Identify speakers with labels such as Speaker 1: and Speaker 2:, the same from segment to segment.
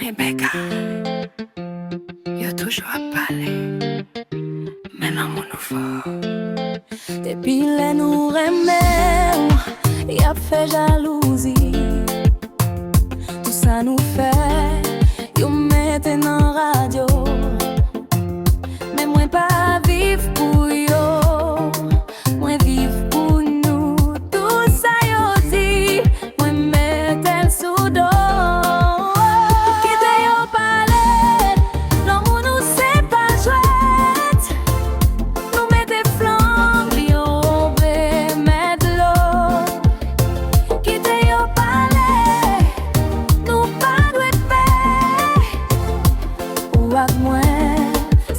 Speaker 1: Rebecca, yo toujours à parler, mais non mon nouveau.
Speaker 2: Depuis les nous remet, y a fait jalousie. Tout ça nous fait, yo mette dans radio. Mais moi pas vivre pour yo, moi vivre pour nous. Tout ça yo dit, moi mette elle sous dos.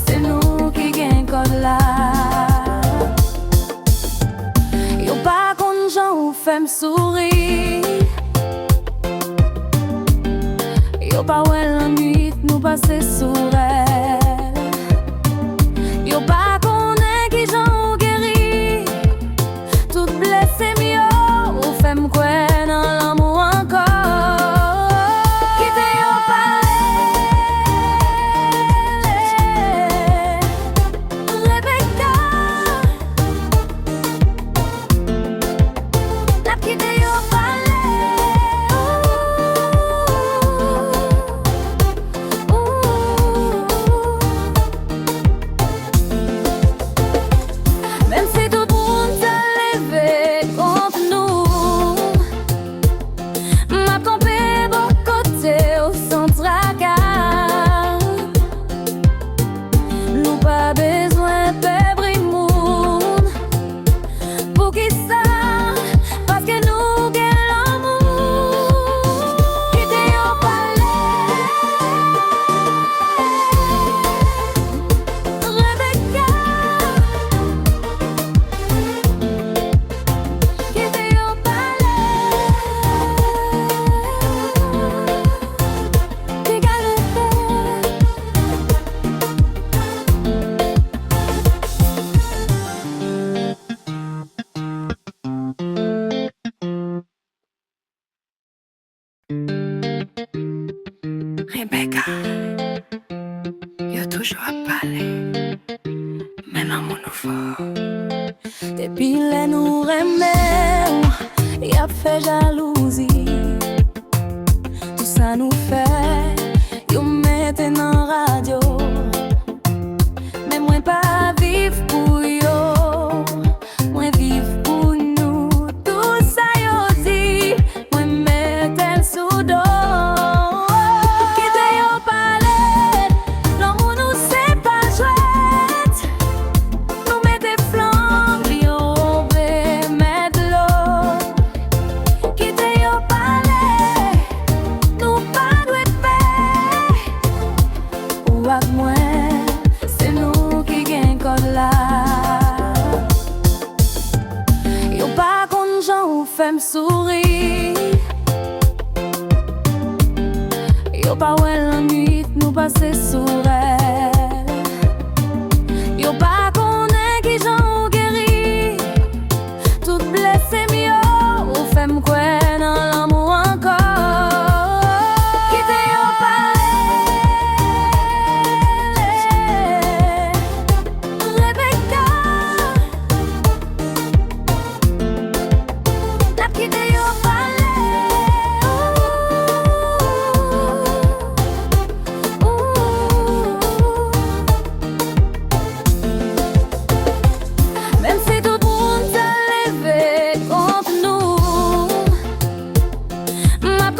Speaker 2: C'est nous qui gagne code là. Yo pas qu'on j'en ou fait sourire. Yo pas ouais la nuit nous passer sous elle. Yo pas qu'on est qui j'en ou guéri. Tout blessé mieux ou fait m'koué dans l'amour encore.
Speaker 1: Rebecca, yo toujours à parler, mais non mon nouveau.
Speaker 2: Depuis les nous remet, y a fait jalousie. Tout ça nous fait, yo mette dans radio. Mais moi pas vivre pour yo, moi vivre pour nous. Tout ça yo dit, moi mette elle sous dos. C'est nous qui gagne code là. Yo pas qu'on j'en ou fait sourire. Yo pas ouais la nuit nous passer sous elle. Yo pas qu'on est qui j'en ou guéri. Tout blessé mieux ou fait m'koué dans l'amour encore. Ma